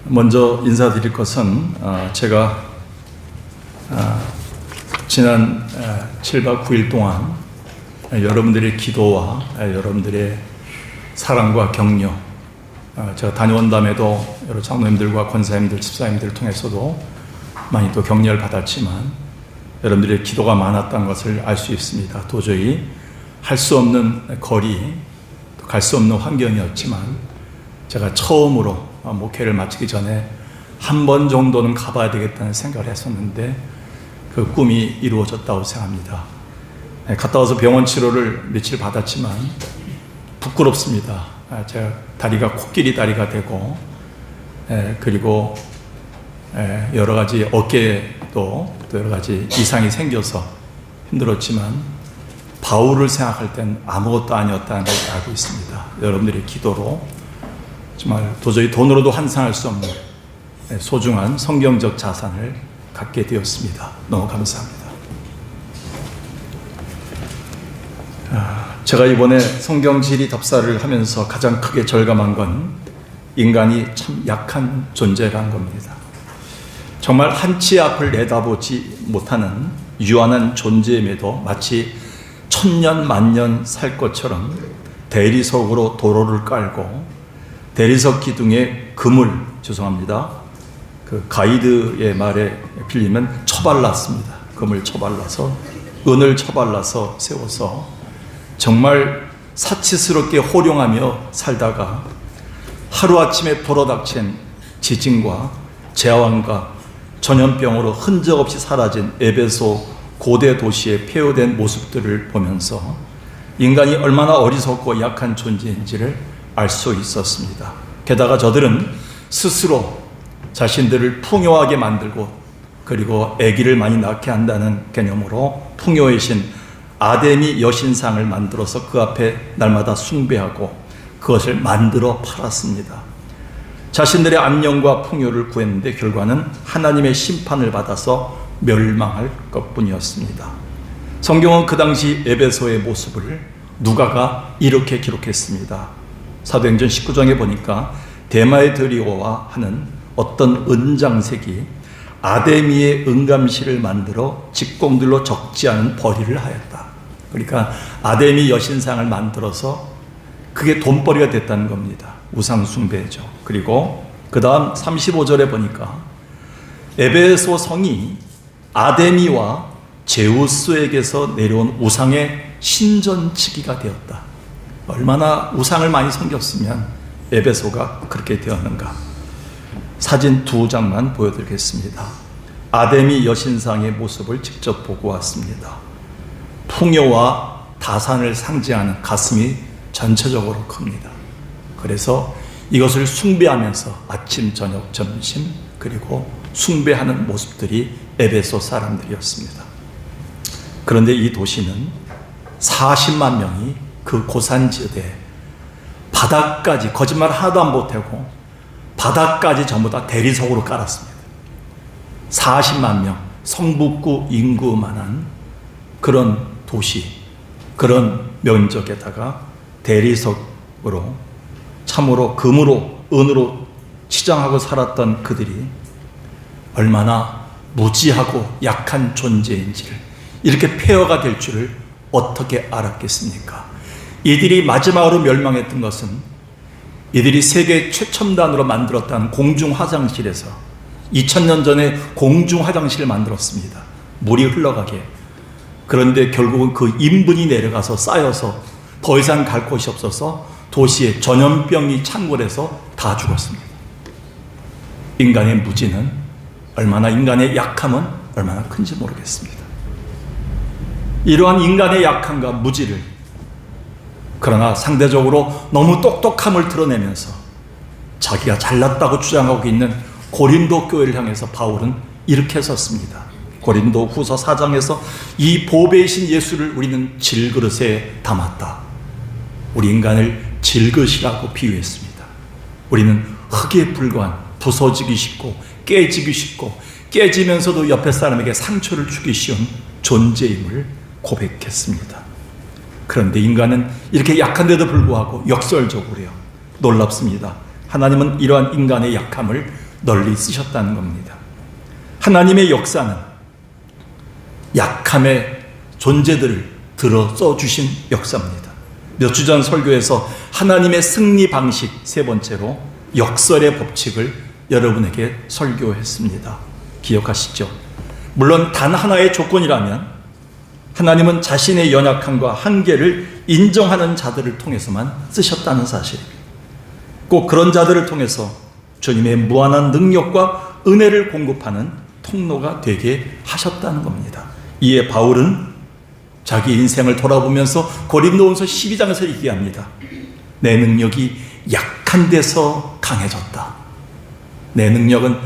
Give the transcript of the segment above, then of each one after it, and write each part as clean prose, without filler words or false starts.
먼저 인사드릴 것은 제가 지난 7박 9일 동안 여러분들의 기도와 여러분들의 사랑과 격려, 제가 다녀온 다음에도 여러 장로님들과 권사님들, 집사님들을 통해서도 많이 또 격려를 받았지만 여러분들의 기도가 많았다는 것을 알 수 있습니다. 도저히 할 수 없는 거리, 갈 수 없는 환경이었지만 제가 처음으로 목회를 마치기 전에 한 번 정도는 가봐야 되겠다는 생각을 했었는데 그 꿈이 이루어졌다고 생각합니다. 갔다 와서 병원 치료를 며칠 받았지만 부끄럽습니다. 제가 다리가 코끼리 다리가 되고 그리고 여러 가지 어깨에도 또 여러 가지 이상이 생겨서 힘들었지만 바울을 생각할 땐 아무것도 아니었다는 걸 알고 있습니다. 여러분들의 기도로 정말 도저히 돈으로도 환산할 수 없는 소중한 성경적 자산을 갖게 되었습니다. 너무 감사합니다. 제가 이번에 성경지리 답사를 하면서 가장 크게 절감한 건 인간이 참 약한 존재라는 겁니다. 정말 한치 앞을 내다보지 못하는 유한한 존재임에도 마치 천년 만년 살 것처럼 대리석으로 도로를 깔고 대리석 기둥에 그 가이드의 말에 빌리면 처발랐습니다. 금을 처발라서, 은을 처발라서 세워서 정말 사치스럽게 호령하며 살다가 하루아침에 불어닥친 지진과 재앙과 전염병으로 흔적 없이 사라진 에베소 고대 도시의 폐허된 모습들을 보면서 인간이 얼마나 어리석고 약한 존재인지를 알 수 있었습니다. 게다가 저들은 스스로 자신들을 풍요하게 만들고 그리고 아기를 많이 낳게 한다는 개념으로 풍요의 신 아데미 여신상을 만들어서 그 앞에 날마다 숭배하고 그것을 만들어 팔았습니다. 자신들의 안녕과 풍요를 구했는데 결과는 하나님의 심판을 받아서 멸망할 것뿐이었습니다. 성경은 그 당시 에베소의 모습을 누가가 이렇게 기록했습니다. 사도행전 19장에 보니까 데마에드리오와 하는 어떤 은장색이 아데미의 은감실을 만들어 직공들로 적지 않은 벌이를 하였다. 그러니까 아데미 여신상을 만들어서 그게 돈벌이가 됐다는 겁니다. 우상숭배죠. 그리고 그 다음 35절에 보니까 에베소 성이 아데미와 제우스에게서 내려온 우상의 신전치기가 되었다. 얼마나 우상을 많이 섬겼으면 에베소가 그렇게 되었는가. 사진 2장만 보여드리겠습니다. 아데미 여신상의 모습을 직접 보고 왔습니다. 풍요와 다산을 상징하는 가슴이 전체적으로 큽니다. 그래서 이것을 숭배하면서 아침, 저녁, 점심 그리고 숭배하는 모습들이 에베소 사람들이었습니다. 그런데 이 도시는 40만 명이 그 고산지대에 바닥까지 거짓말 하나도 안 보태고 바닥까지 전부 다 대리석으로 깔았습니다. 40만 명, 성북구 인구만한 그런 도시, 그런 면적에다가 대리석으로 참으로 금으로 은으로 치장하고 살았던 그들이 얼마나 무지하고 약한 존재인지를 이렇게 폐허가 될 줄을 어떻게 알았겠습니까? 이들이 마지막으로 멸망했던 것은 이들이 세계 최첨단으로 만들었다는 공중 화장실에서 2000년 전에 공중 화장실을 만들었습니다. 물이 흘러가게. 그런데 결국은 그 인분이 내려가서 쌓여서 더 이상 갈 곳이 없어서 도시에 전염병이 창궐해서 다 죽었습니다. 인간의 무지는 얼마나, 인간의 약함은 얼마나 큰지 모르겠습니다. 이러한 인간의 약함과 무지를, 그러나 상대적으로 너무 똑똑함을 드러내면서 자기가 잘났다고 주장하고 있는 고린도 교회를 향해서 바울은 이렇게 썼습니다. 고린도 후서 4장에서 이 보배이신 예수를 우리는 질그릇에 담았다. 우리 인간을 질그릇이라고 비유했습니다. 우리는 흙에 불과한, 부서지기 쉽고 깨지기 쉽고 깨지면서도 옆에 사람에게 상처를 주기 쉬운 존재임을 고백했습니다. 그런데 인간은 이렇게 약한데도 불구하고 역설적으로요, 놀랍습니다. 하나님은 이러한 인간의 약함을 널리 쓰셨다는 겁니다. 하나님의 역사는 약함의 존재들을 들어 써주신 역사입니다. 몇 주 전 설교에서 하나님의 승리 방식 세 번째로 역설의 법칙을 여러분에게 설교했습니다. 기억하시죠? 물론 단 하나의 조건이라면 하나님은 자신의 연약함과 한계를 인정하는 자들을 통해서만 쓰셨다는 사실입니다. 꼭 그런 자들을 통해서 주님의 무한한 능력과 은혜를 공급하는 통로가 되게 하셨다는 겁니다. 이에 바울은 자기 인생을 돌아보면서 고린도후서 12장에서 얘기합니다. 내 능력이 약한 데서 강해졌다. 내 능력은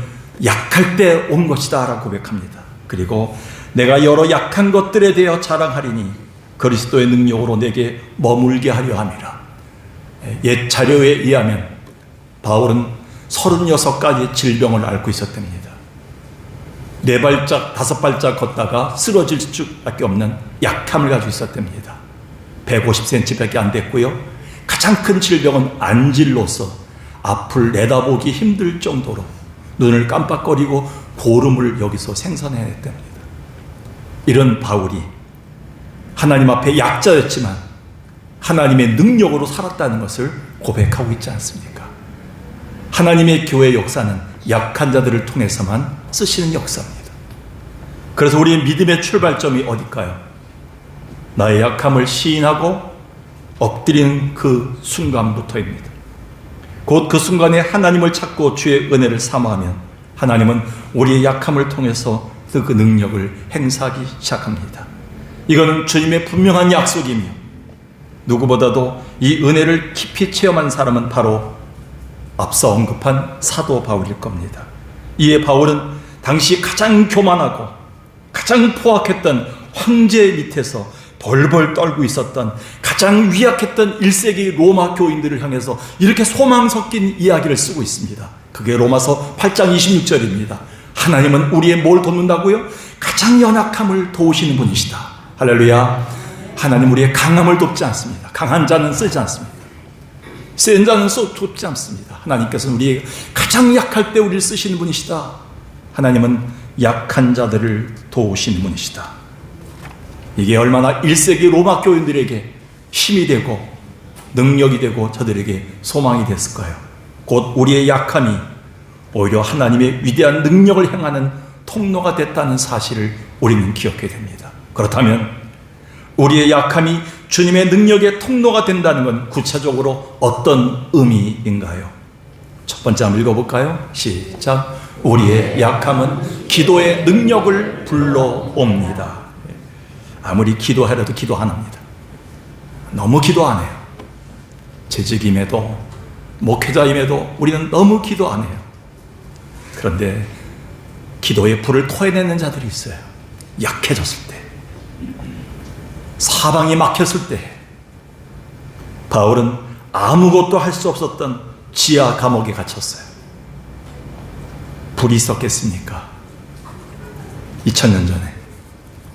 약할 때 온 것이다 라고 고백합니다. 그리고 내가 여러 약한 것들에 대하여 자랑하리니 그리스도의 능력으로 내게 머물게 하려 함이라. 옛 자료에 의하면 바울은 36가지 질병을 앓고 있었답니다. 4발짝, 5발짝 걷다가 쓰러질 수밖에 없는 약함을 가지고 있었답니다. 150cm밖에 안 됐고요. 가장 큰 질병은 안질로서 앞을 내다보기 힘들 정도로 눈을 깜빡거리고 고름을 여기서 생산해냈답니다. 이런 바울이 하나님 앞에 약자였지만 하나님의 능력으로 살았다는 것을 고백하고 있지 않습니까? 하나님의 교회 역사는 약한 자들을 통해서만 쓰시는 역사입니다. 그래서 우리의 믿음의 출발점이 어딜까요? 나의 약함을 시인하고 엎드리는 그 순간부터입니다. 곧 그 순간에 하나님을 찾고 주의 은혜를 사모하면 하나님은 우리의 약함을 통해서 그 능력을 행사하기 시작합니다. 이거는 주님의 분명한 약속이며 누구보다도 이 은혜를 깊이 체험한 사람은 바로 앞서 언급한 사도 바울일 겁니다. 이에 바울은 당시 가장 교만하고 가장 포악했던 황제 밑에서 벌벌 떨고 있었던 가장 위약했던 1세기 로마 교인들을 향해서 이렇게 소망 섞인 이야기를 쓰고 있습니다. 그게 로마서 8장 26절입니다. 하나님은 우리의 뭘 돕는다고요? 가장 연약함을 도우시는 분이시다. 할렐루야. 하나님 우리의 강함을 돕지 않습니다. 강한 자는 쓰지 않습니다. 센 자는 돕지 않습니다. 하나님께서는 우리의 가장 약할 때 우리를 쓰시는 분이시다. 하나님은 약한 자들을 도우시는 분이시다. 이게 얼마나 1세기 로마 교인들에게 힘이 되고 능력이 되고 저들에게 소망이 됐을까요? 곧 우리의 약함이 오히려 하나님의 위대한 능력을 행하는 통로가 됐다는 사실을 우리는 기억해야 됩니다. 그렇다면 우리의 약함이 주님의 능력의 통로가 된다는 건 구체적으로 어떤 의미인가요? 첫 번째 한번 읽어볼까요? 시작. 우리의 약함은 기도의 능력을 불러옵니다. 아무리 기도하려도 기도 안 합니다. 너무 기도 안 해요. 재직임에도 목회자임에도 우리는 너무 기도 안 해요. 그런데 기도의 불을 토해내는 자들이 있어요. 약해졌을 때, 사방이 막혔을 때. 바울은 아무것도 할 수 없었던 지하 감옥에 갇혔어요. 불이 있었겠습니까? 2000년 전에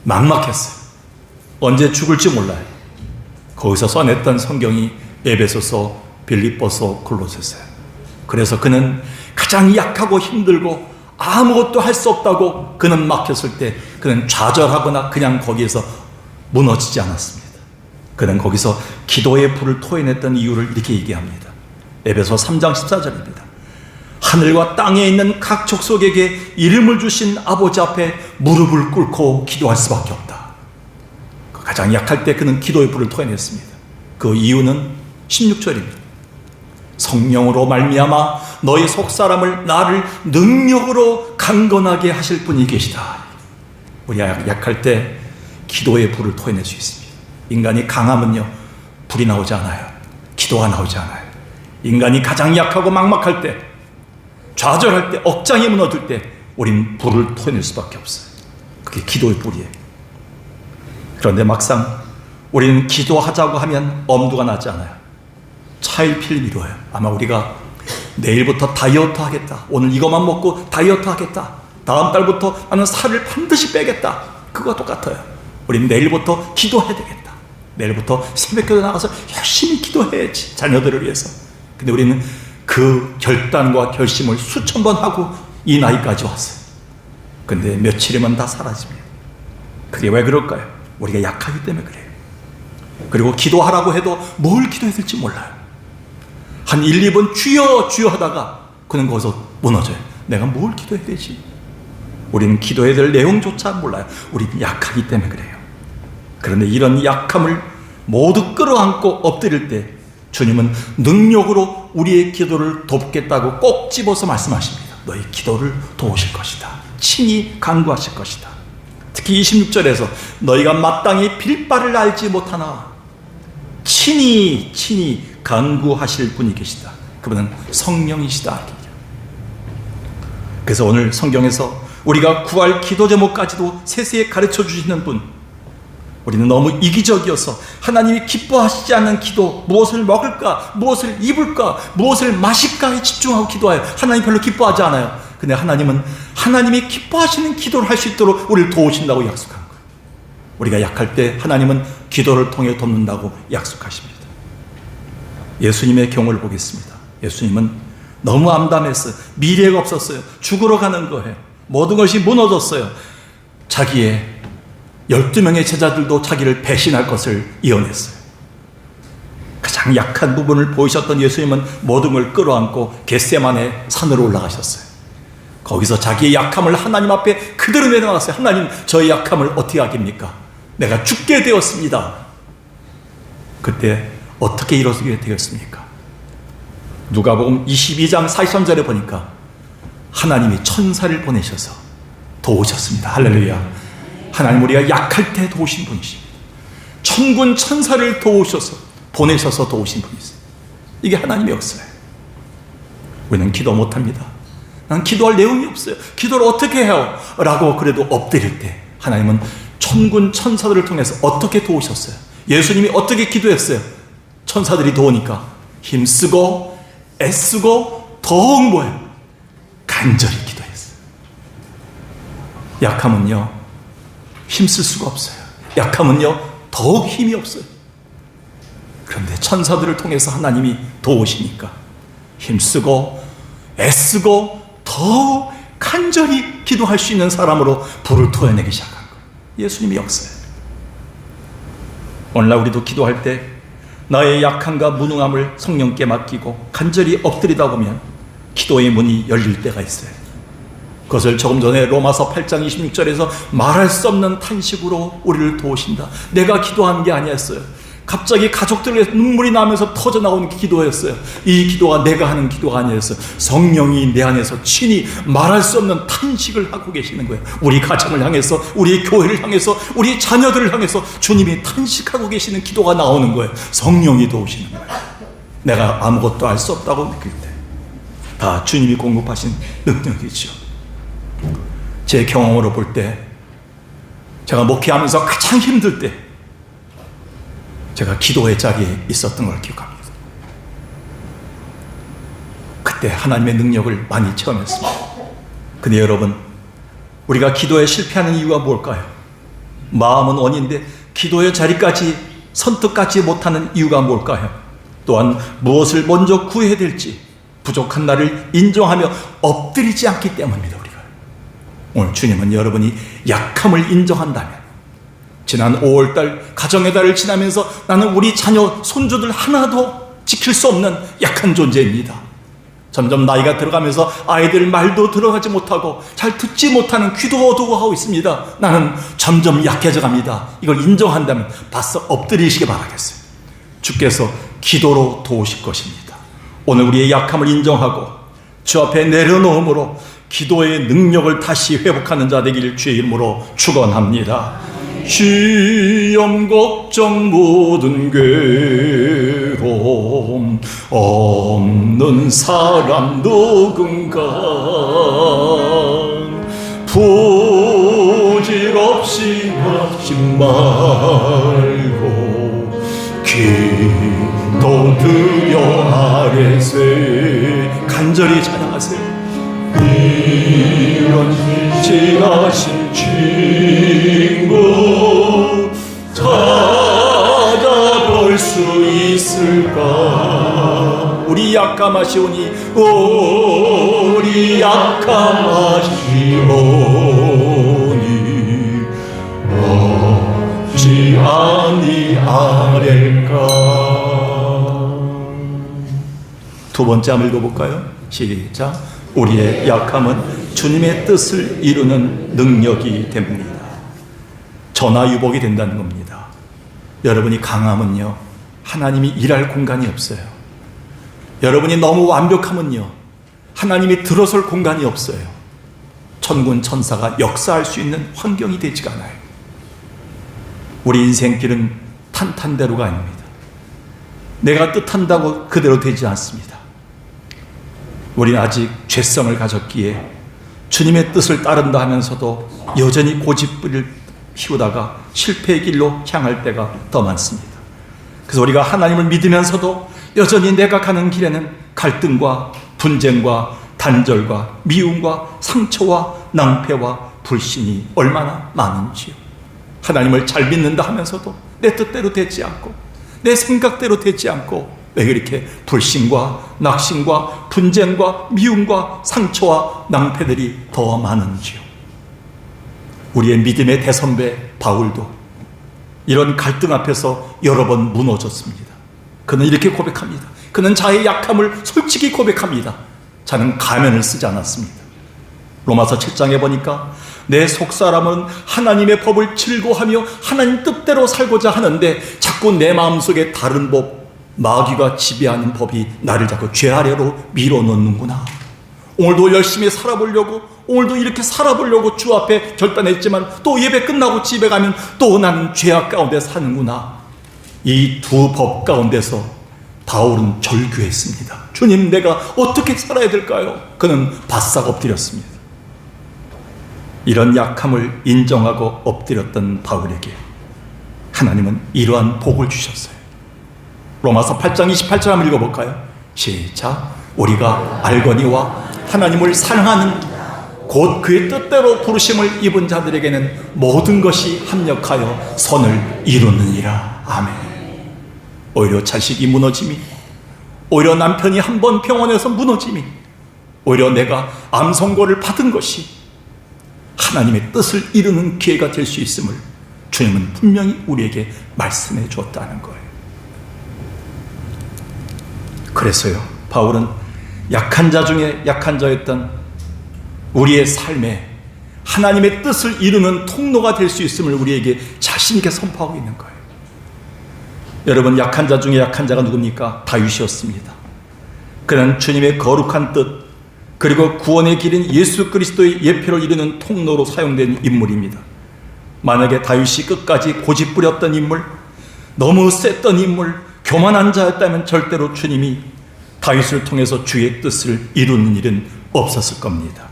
막막했어요. 언제 죽을지 몰라요. 거기서 써냈던 성경이 에베소서, 빌립보서, 골로새서예요. 그래서 그는 가장 약하고 힘들고 아무것도 할 수 없다고 그는 막혔을 때 그는 좌절하거나 그냥 거기에서 무너지지 않았습니다. 그는 거기서 기도의 불을 토해냈던 이유를 이렇게 얘기합니다. 에베소 3장 14절입니다. 하늘과 땅에 있는 각 족속에게 이름을 주신 아버지 앞에 무릎을 꿇고 기도할 수밖에 없다. 가장 약할 때 그는 기도의 불을 토해냈습니다. 그 이유는 16절입니다. 성령으로 말미암아 너희 속사람을 나를 능력으로 강건하게 하실 분이 계시다. 우리가 약할 때 기도의 불을 토해낼 수 있습니다. 인간이 강하면요 불이 나오지 않아요. 기도가 나오지 않아요. 인간이 가장 약하고 막막할 때, 좌절할 때, 억장이 무너질 때 우린 불을 토해낼 수밖에 없어요. 그게 기도의 불이에요. 그런데 막상 우리는 기도하자고 하면 엄두가 나지 않아요. 차일피일 미뤄요. 아마 우리가 내일부터 다이어트 하겠다, 오늘 이것만 먹고 다이어트 하겠다, 다음 달부터 나는 살을 반드시 빼겠다, 그거 똑같아요. 우리는 내일부터 기도해야 되겠다, 내일부터 새벽기도 나가서 열심히 기도해야지, 자녀들을 위해서. 근데 우리는 그 결단과 결심을 수천 번 하고 이 나이까지 왔어요. 근데 며칠이면 다 사라집니다. 그게 왜 그럴까요? 우리가 약하기 때문에 그래요. 그리고 기도하라고 해도 뭘 기도해야 될지 몰라요. 한 1, 2번 주여 주여 하다가 그는 거기서 무너져요. 내가 뭘 기도해야 되지? 우리는 기도해야 될 내용조차 몰라요. 우리는 약하기 때문에 그래요. 그런데 이런 약함을 모두 끌어안고 엎드릴 때 주님은 능력으로 우리의 기도를 돕겠다고 꼭 집어서 말씀하십니다. 너희 기도를 도우실 것이다. 친히 간구하실 것이다. 특히 26절에서 너희가 마땅히 빌 바를 알지 못하나 친히 간구하실 분이 계시다. 그분은 성령이시다. 그래서 오늘 성경에서 우리가 구할 기도 제목까지도 세세히 가르쳐 주시는 분, 우리는 너무 이기적이어서 하나님이 기뻐하시지 않는 기도, 무엇을 먹을까, 무엇을 입을까, 무엇을 마실까에 집중하고 기도해요. 하나님 별로 기뻐하지 않아요. 근데 하나님은 하나님이 기뻐하시는 기도를 할 수 있도록 우리를 도우신다고 약속한 거예요. 우리가 약할 때 하나님은 기도를 통해 돕는다고 약속하십니다. 예수님의 경우를 보겠습니다. 예수님은 너무 암담했어요. 미래가 없었어요. 죽으러 가는 거예요. 모든 것이 무너졌어요. 자기의 12명의 제자들도 자기를 배신할 것을 예언했어요. 가장 약한 부분을 보이셨던 예수님은 모든 걸 끌어안고 겟세마네 산으로 올라가셨어요. 거기서 자기의 약함을 하나님 앞에 그대로 내려놨어요. 하나님, 저의 약함을 어떻게 하겠습니까? 내가 죽게 되었습니다. 그때 어떻게 이루어지게 되었습니까? 누가복음 22장 43절에 보니까 하나님이 천사를 보내셔서 도우셨습니다. 할렐루야. 하나님 우리가 약할 때 도우신 분이십니다. 천군 천사를 도우셔서 보내셔서 도우신 분이세요. 이게 하나님의 역사예요. 우리는 기도 못합니다. 난 기도할 내용이 없어요. 기도를 어떻게 해요? 라고 그래도 엎드릴 때 하나님은 천군 천사들을 통해서 어떻게 도우셨어요? 예수님이 어떻게 기도했어요? 천사들이 도우니까 힘쓰고 애쓰고 더욱 뭐예요? 간절히 기도했어요. 약하면요 힘쓸 수가 없어요. 약하면요 더욱 힘이 없어요. 그런데 천사들을 통해서 하나님이 도우시니까 힘쓰고 애쓰고 더욱 간절히 기도할 수 있는 사람으로 불을 토해내기 시작한 거예요. 예수님의 역사예요. 오늘날 우리도 기도할 때 나의 약함과 무능함을 성령께 맡기고 간절히 엎드리다 보면 기도의 문이 열릴 때가 있어요. 그것을 조금 전에 로마서 8장 26절에서 말할 수 없는 탄식으로 우리를 도우신다. 내가 기도한 게 아니었어요. 갑자기 가족들에서 눈물이 나면서 터져나오는 기도였어요. 이 기도가 내가 하는 기도가 아니었어요. 성령이 내 안에서 친히 말할 수 없는 탄식을 하고 계시는 거예요. 우리 가정을 향해서, 우리 교회를 향해서, 우리 자녀들을 향해서 주님이 탄식하고 계시는 기도가 나오는 거예요. 성령이 도우시는 거예요. 내가 아무것도 알 수 없다고 느낄 때 다 주님이 공급하신 능력이죠. 제 경험으로 볼 때 제가 목회하면서 가장 힘들 때 제가 기도의 자리에 있었던 걸 기억합니다. 그때 하나님의 능력을 많이 체험했습니다. 근데 여러분, 우리가 기도에 실패하는 이유가 뭘까요? 마음은 원인데 기도의 자리까지 선택하지 못하는 이유가 뭘까요? 또한 무엇을 먼저 구해야 될지 부족한 나를 인정하며 엎드리지 않기 때문입니다. 우리가 오늘 주님은 여러분이 약함을 인정한다면, 지난 5월달 가정의 달을 지나면서 나는 우리 자녀 손주들 하나도 지킬 수 없는 약한 존재입니다. 점점 나이가 들어가면서 아이들 말도 들어가지 못하고 잘 듣지 못하는 귀도 어두워하고 있습니다. 나는 점점 약해져 갑니다. 이걸 인정한다면 바싹 엎드리시기 바라겠어요. 주께서 기도로 도우실 것입니다. 오늘 우리의 약함을 인정하고 주 앞에 내려놓음으로 기도의 능력을 다시 회복하는 자 되기를 주의 이름으로 축원합니다. 시험 걱정 모든 괴로움 없는 사람 누군가 부질없이 하지 말고 기도 드려 아뢰세. 간절히 찬양하세요. 이런 지나신 친구 찾아볼 수 있을까? 우리 약함하시오니 우리 약함하시오니 어찌 아니하랴까. 두 번째 한번 읽어볼까요? 시작. 우리의 약함은 주님의 뜻을 이루는 능력이 됩니다. 전화위복이 된다는 겁니다. 여러분이 강하면요, 하나님이 일할 공간이 없어요. 여러분이 너무 완벽하면요, 하나님이 들어설 공간이 없어요. 천군 천사가 역사할 수 있는 환경이 되지가 않아요. 우리 인생길은 탄탄대로가 아닙니다. 내가 뜻한다고 그대로 되지 않습니다. 우리는 아직 죄성을 가졌기에 주님의 뜻을 따른다 하면서도 여전히 고집부리를 피우다가 실패의 길로 향할 때가 더 많습니다. 그래서 우리가 하나님을 믿으면서도 여전히 내가 가는 길에는 갈등과 분쟁과 단절과 미움과 상처와 낭패와 불신이 얼마나 많은지요. 하나님을 잘 믿는다 하면서도 내 뜻대로 되지 않고 내 생각대로 되지 않고 왜 그렇게 불신과 낙심과 분쟁과 미움과 상처와 낭패들이 더 많은지요. 우리의 믿음의 대선배 바울도 이런 갈등 앞에서 여러 번 무너졌습니다. 그는 이렇게 고백합니다. 그는 자의 약함을 솔직히 고백합니다. 자는 가면을 쓰지 않았습니다. 로마서 7장에 보니까 내 속사람은 하나님의 법을 즐거워하며 하나님 뜻대로 살고자 하는데 자꾸 내 마음속에 다른 법, 마귀가 지배하는 법이 나를 자꾸 죄 아래로 밀어넣는구나. 오늘도 열심히 살아보려고, 오늘도 이렇게 살아보려고 주 앞에 결단했지만 또 예배 끝나고 집에 가면 또 나는 죄악 가운데 사는구나. 이 두 법 가운데서 바울은 절규했습니다. 주님, 내가 어떻게 살아야 될까요? 그는 바싹 엎드렸습니다. 이런 약함을 인정하고 엎드렸던 바울에게 하나님은 이러한 복을 주셨어요. 로마서 8장 28절 한번 읽어볼까요? 시작. 우리가 알거니와 하나님을 사랑하는 곧 그의 뜻대로 부르심을 입은 자들에게는 모든 것이 합력하여 선을 이루느니라. 아멘. 오히려 자식이 무너짐이, 오히려 남편이 한 번 병원에서 무너짐이, 오히려 내가 암 선고를 받은 것이 하나님의 뜻을 이루는 기회가 될 수 있음을 주님은 분명히 우리에게 말씀해 주었다는 거예요. 그래서요, 바울은 약한 자 중에 약한 자였던 우리의 삶에 하나님의 뜻을 이루는 통로가 될 수 있음을 우리에게 자신 있게 선포하고 있는 거예요. 여러분, 약한 자 중에 약한 자가 누굽니까? 다윗이었습니다. 그는 주님의 거룩한 뜻, 그리고 구원의 길인 예수 그리스도의 예표를 이루는 통로로 사용된 인물입니다. 만약에 다윗이 끝까지 고집부렸던 인물, 너무 셌던 인물, 교만한 자였다면 절대로 주님이 다윗을 통해서 주의 뜻을 이루는 일은 없었을 겁니다.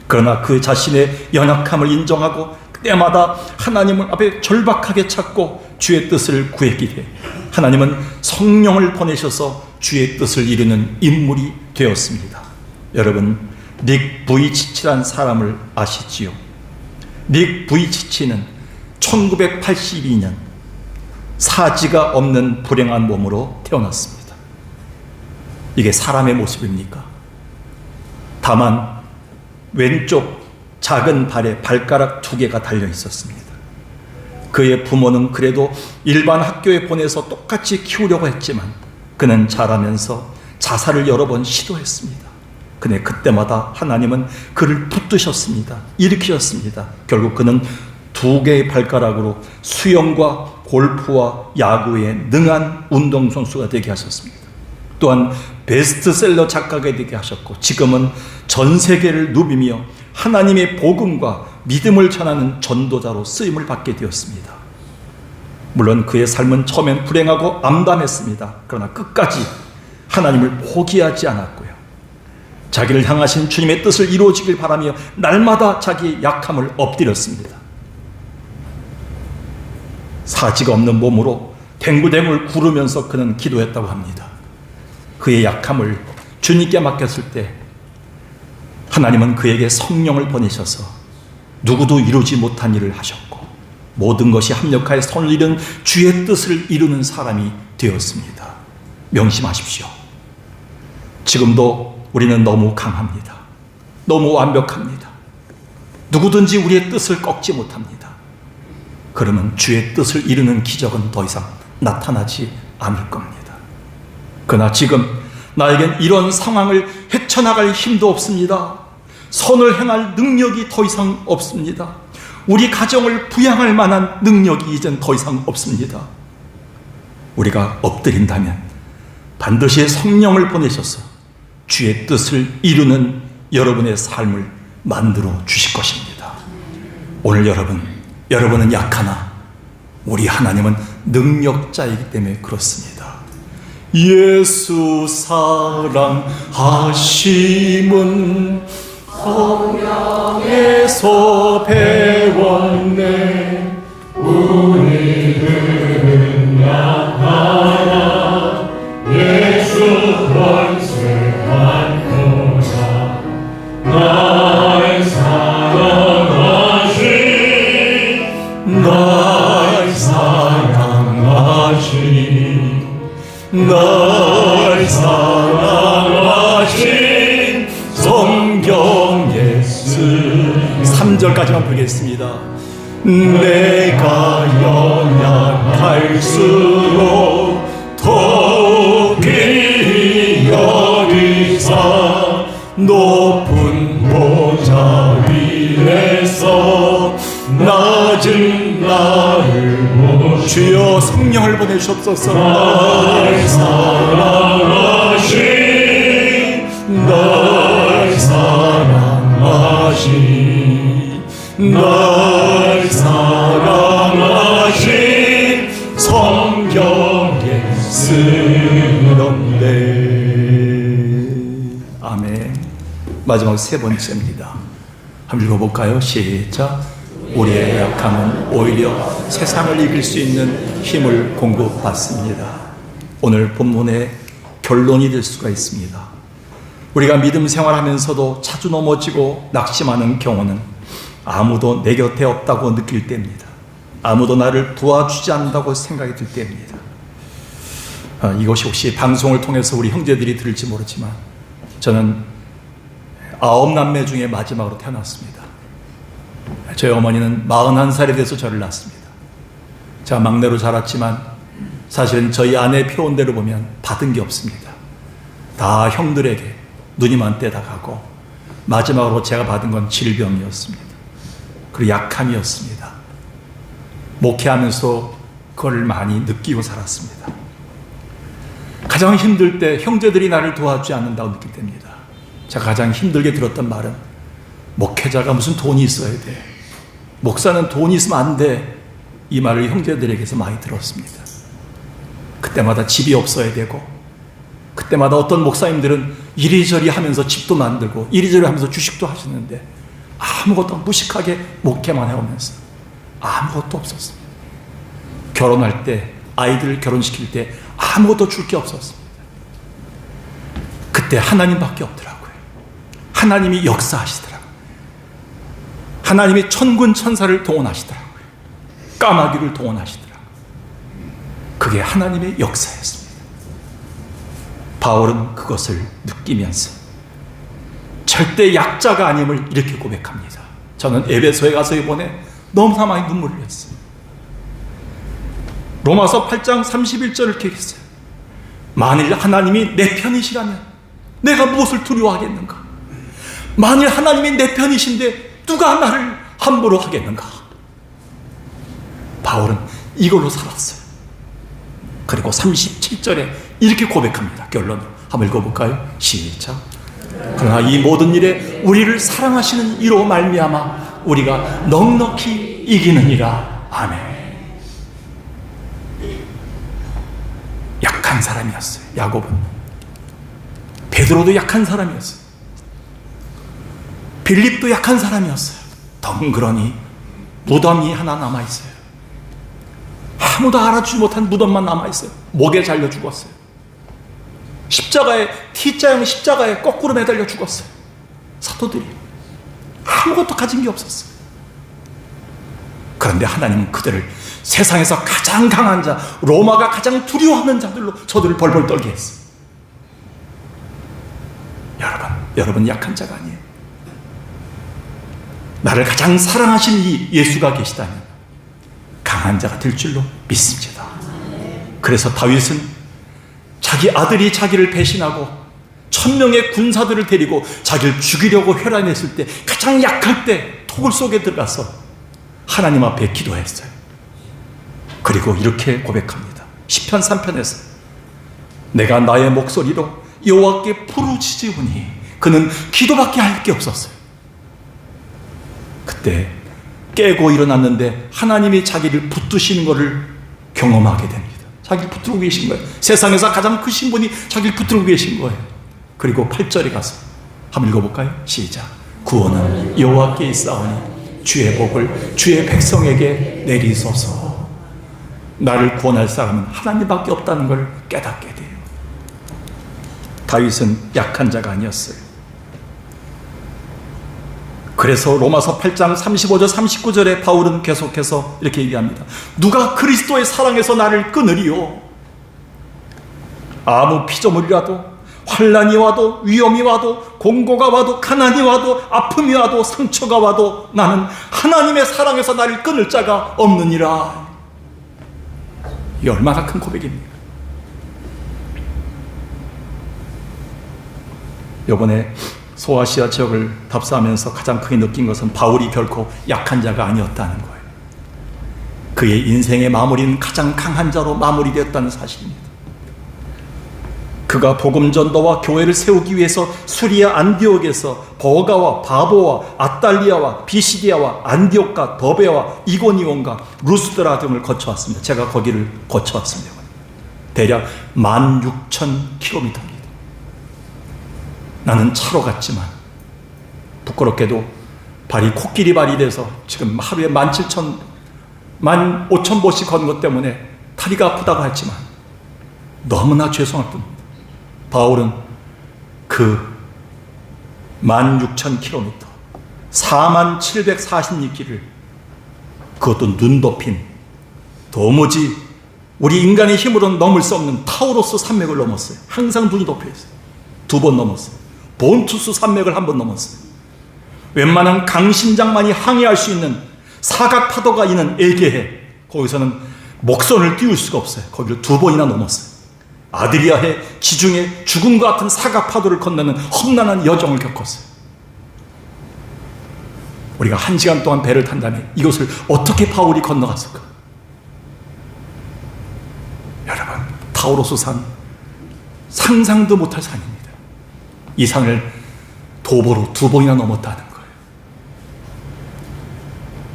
그러나 그 자신의 연약함을 인정하고 때마다 하나님 앞에 절박하게 찾고 주의 뜻을 구했기에 하나님은 성령을 보내셔서 주의 뜻을 이루는 인물이 되었습니다. 여러분, 닉 부이치치란 사람을 아시지요? 닉 부이치치는 1982년 사지가 없는 불행한 몸으로 태어났습니다. 이게 사람의 모습입니까? 다만 왼쪽 작은 발에 발가락 2개가 달려 있었습니다. 그의 부모는 그래도 일반 학교에 보내서 똑같이 키우려고 했지만 그는 자라면서 자살을 여러 번 시도했습니다. 근데 그때마다 하나님은 그를 붙드셨습니다. 일으키셨습니다. 결국 그는 2개의 발가락으로 수영과 골프와 야구에 능한 운동선수가 되게 하셨습니다. 또한 베스트셀러 작가가 되게 하셨고 지금은 전 세계를 누비며 하나님의 복음과 믿음을 전하는 전도자로 쓰임을 받게 되었습니다. 물론 그의 삶은 처음엔 불행하고 암담했습니다. 그러나 끝까지 하나님을 포기하지 않았고요. 자기를 향하신 주님의 뜻을 이루어지길 바라며 날마다 자기의 약함을 엎드렸습니다. 사지가 없는 몸으로 댕굴댕굴 구르면서 그는 기도했다고 합니다. 그의 약함을 주님께 맡겼을 때 하나님은 그에게 성령을 보내셔서 누구도 이루지 못한 일을 하셨고 모든 것이 합력하여 선을 이룬 주의 뜻을 이루는 사람이 되었습니다. 명심하십시오. 지금도 우리는 너무 강합니다. 너무 완벽합니다. 누구든지 우리의 뜻을 꺾지 못합니다. 그러면 주의 뜻을 이루는 기적은 더 이상 나타나지 않을 겁니다. 그러나 지금 나에겐 이런 상황을 헤쳐나갈 힘도 없습니다. 선을 행할 능력이 더 이상 없습니다. 우리 가정을 부양할 만한 능력이 이젠 더 이상 없습니다. 우리가 엎드린다면 반드시 성령을 보내셔서 주의 뜻을 이루는 여러분의 삶을 만들어 주실 것입니다. 오늘 여러분은 약하나 우리 하나님은 능력자이기 때문에 그렇습니다. 예수 사랑하심은 성령에서 배웠네. 우리는 약하나 예수 권세한 거라. 날 사랑하신 날 사랑하신 성경 예수. 3절까지만 부르겠습니다. 내가 연약할수록 더욱이 여리사 높은 보좌 위에서 낮은 나를 보시. 주여 성령을 보내주옵소서. 날 사랑하신 성경에 쓰던데. 아멘. 마지막 세 번째입니다. 한번 읽어볼까요? 시작. 우리의 약함은 오히려 세상을 이길 수 있는 힘을 공급받습니다. 오늘 본문의 결론이 될 수가 있습니다. 우리가 믿음 생활하면서도 자주 넘어지고 낙심하는 경우는 아무도 내 곁에 없다고 느낄 때입니다. 아무도 나를 도와주지 않는다고 생각이 들 때입니다. 이것이 혹시 방송을 통해서 우리 형제들이 들을지 모르지만 저는 9남매 중에 마지막으로 태어났습니다. 저희 어머니는 41살이 돼서 저를 낳았습니다. 제가 막내로 자랐지만 사실은 저희 아내 표현대로 보면 받은 게 없습니다. 다 형들에게 누님한테 다 가고 마지막으로 제가 받은 건 질병이었습니다. 그리고 약함이었습니다. 목회하면서 그걸 많이 느끼고 살았습니다. 가장 힘들 때 형제들이 나를 도와주지 않는다고 느낄 때입니다. 제가 가장 힘들게 들었던 말은 목회자가 무슨 돈이 있어야 돼, 목사는 돈이 있으면 안 돼, 이 말을 형제들에게서 많이 들었습니다. 그때마다 집이 없어야 되고, 그때마다 어떤 목사님들은 이리저리 하면서 집도 만들고 이리저리 하면서 주식도 하시는데 아무것도 무식하게 목회만 해오면서 아무것도 없었습니다. 결혼할 때, 아이들 결혼시킬 때 아무것도 줄 게 없었습니다. 그때 하나님밖에 없더라고요. 하나님이 역사하시더라고요. 하나님이 천군 천사를 동원하시더라고요. 까마귀를 동원하시더라고요. 그게 하나님의 역사였습니다. 바울은 그것을 느끼면서 절대 약자가 아님을 이렇게 고백합니다. 저는 에베소에 가서 이번에 너무나 많이 눈물을 흘렸어요. 로마서 8장 31절을 이렇게 했어요. 만일 하나님이 내 편이시라면 내가 무엇을 두려워하겠는가? 만일 하나님이 내 편이신데 누가 나를 함부로 하겠는가? 바울은 이걸로 살았어요. 그리고 37절에 이렇게 고백합니다. 결론으로 한번 읽어볼까요? 시작. 그러나 이 모든 일에 우리를 사랑하시는 이로 말미암아 우리가 넉넉히 이기느니라. 아멘. 약한 사람이었어요. 야곱은. 베드로도 약한 사람이었어요. 빌립도 약한 사람이었어요. 덩그러니 무덤이 하나 남아있어요. 아무도 알아주지 못한 무덤만 남아있어요. 목에 잘려 죽었어요. 십자가에, T자형 십자가에 거꾸로 매달려 죽었어요. 사도들이 아무것도 가진 게 없었어요. 그런데 하나님은 그들을 세상에서 가장 강한 자, 로마가 가장 두려워하는 자들로 저들을 벌벌 떨게 했어요. 여러분 약한 자가 아니에요. 나를 가장 사랑하신 이 예수가 계시다면 강한 자가 될 줄로 믿습니다. 그래서 다윗은 자기 아들이 자기를 배신하고 1000명의 군사들을 데리고 자기를 죽이려고 혈안했을 때 가장 약할 때 토굴 속에 들어가서 하나님 앞에 기도했어요. 그리고 이렇게 고백합니다. 시편 3편에서 내가 나의 목소리로 여호와께 부르짖으니 그는 기도밖에 할 게 없었어요. 그때 깨고 일어났는데 하나님이 자기를 붙드시는 것을 경험하게 됩니다. 자기를 붙들고 계신 거예요. 세상에서 가장 크신 분이 자기를 붙들고 계신 거예요. 그리고 8절에 가서 한번 읽어볼까요? 시작. 구원은 여호와께 있사오니 주의 복을 주의 백성에게 내리소서. 나를 구원할 사람은 하나님밖에 없다는 걸 깨닫게 돼요. 다윗은 약한 자가 아니었어요. 그래서 로마서 8장 35절 39절에 바울은 계속해서 이렇게 얘기합니다. 누가 그리스도의 사랑에서 나를 끊으리요? 아무 피조물이라도 환난이 와도 위험이 와도 공고가 와도 가난이 와도 아픔이 와도 상처가 와도 나는 하나님의 사랑에서 나를 끊을 자가 없느니라. 이게 얼마나 큰 고백입니까? 이번에 소아시아 지역을 답사하면서 가장 크게 느낀 것은 바울이 결코 약한 자가 아니었다는 거예요. 그의 인생의 마무리는 가장 강한 자로 마무리되었다는 사실입니다. 그가 복음 전도와 교회를 세우기 위해서 수리아 안디옥에서 버가와 바보와 아달리아와 비시디아와 안디옥과 더베와 이고니온과 루스드라 등을 거쳐왔습니다. 제가 거기를 거쳐왔습니다. 대략 16,000km입니다. 나는 차로 갔지만 부끄럽게도 발이 코끼리 발이 돼서 지금 하루에 17,000, 15,000보씩 걷는 것 때문에 다리가 아프다고 했지만 너무나 죄송할 뿐입니다. 바울은 그 16,000km 47,46길을 그것도 눈 덮인 도무지 우리 인간의 힘으로는 넘을 수 없는 타우로스 산맥을 넘었어요. 항상 눈이 덮여 있어요. 2번 넘었어요. 본투스 산맥을 1번 넘었어요. 웬만한 강심장만이 항해할 수 있는 사각 파도가 있는 에게해, 거기서는 목선을 띄울 수가 없어요. 거기를 2번이나 넘었어요. 아드리아해 지중해 죽음과 같은 사각 파도를 건너는 험난한 여정을 겪었어요. 우리가 1시간 동안 배를 탄다면 이것을 어떻게 바울이 건너갔을까? 여러분, 타우로스 산 상상도 못할 산입니다. 이 산을 도보로 2번이나 넘었다는 거예요.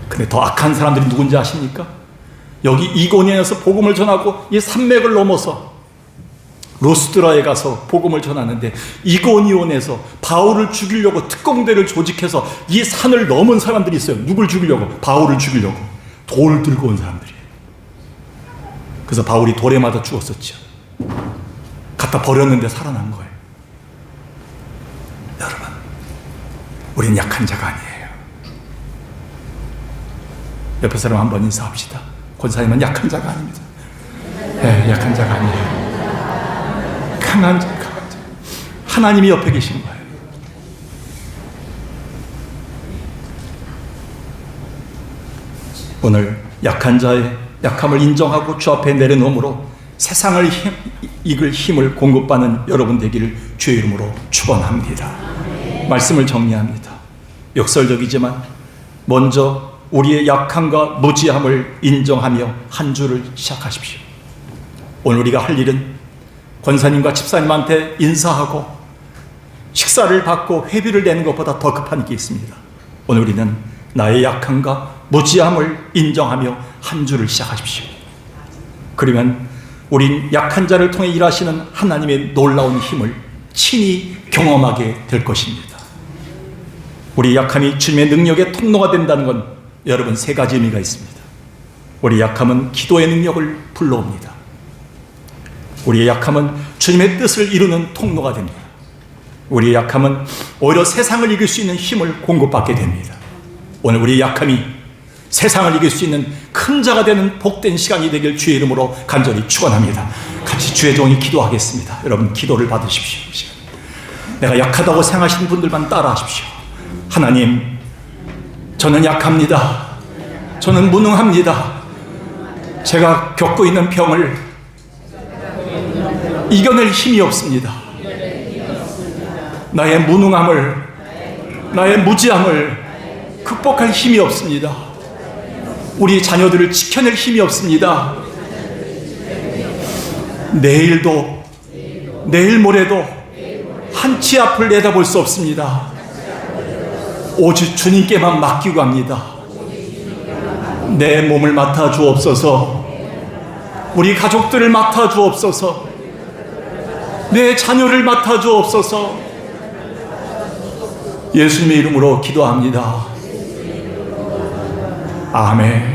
근데 더 악한 사람들이 누군지 아십니까? 여기 이고니온에서 복음을 전하고 이 산맥을 넘어서 루스드라에 가서 복음을 전하는데 이고니온에서 바울을 죽이려고 특공대를 조직해서 이 산을 넘은 사람들이 있어요. 누굴 죽이려고? 바울을 죽이려고. 돌 들고 온 사람들이에요. 그래서 바울이 돌에 맞아 죽었었죠. 갖다 버렸는데 살아난 거예요. 여러분, 우린 약한 자가 아니에요. 옆에 사람 한번 인사합시다. 권사님은 약한 자가 아닙니다. 네, 약한 자가 아니에요. 강한 자, 강한 자. 하나님이 옆에 계신 거예요. 오늘 약한 자의 약함을 인정하고 주 앞에 내려놓음으로 세상을 이길 힘을 공급받는 여러분 되기를 주의 이름으로 축원합니다. 말씀을 정리합니다. 역설적이지만 먼저 우리의 약함과 무지함을 인정하며 한 주를 시작하십시오. 오늘 우리가 할 일은 권사님과 집사님한테 인사하고 식사를 받고 회비를 내는 것보다 더 급한 게 있습니다. 오늘 우리는 나의 약함과 무지함을 인정하며 한 주를 시작하십시오. 그러면 우린 약한 자를 통해 일하시는 하나님의 놀라운 힘을 친히 경험하게 될 것입니다. 우리 약함이 주님의 능력의 통로가 된다는 건 여러분 3가지 의미가 있습니다. 우리 약함은 기도의 능력을 불러옵니다. 우리의 약함은 주님의 뜻을 이루는 통로가 됩니다. 우리의 약함은 오히려 세상을 이길 수 있는 힘을 공급받게 됩니다. 오늘 우리의 약함이 세상을 이길 수 있는 큰 자가 되는 복된 시간이 되길 주의 이름으로 간절히 축원합니다. 같이 주의 종이 기도하겠습니다. 여러분 기도를 받으십시오. 내가 약하다고 생각하시는 분들만 따라하십시오. 하나님, 저는 약합니다. 저는 무능합니다. 제가 겪고 있는 병을 이겨낼 힘이 없습니다. 나의 무능함을, 나의 무지함을 극복할 힘이 없습니다. 우리 자녀들을 지켜낼 힘이 없습니다. 내일도, 내일 모레도 한치 앞을 내다볼 수 없습니다. 오직 주님께만 맡기고 합니다. 내 몸을 맡아 주옵소서. 우리 가족들을 맡아 주옵소서. 내 자녀를 맡아 주옵소서. 예수님의 이름으로 기도합니다. 아멘.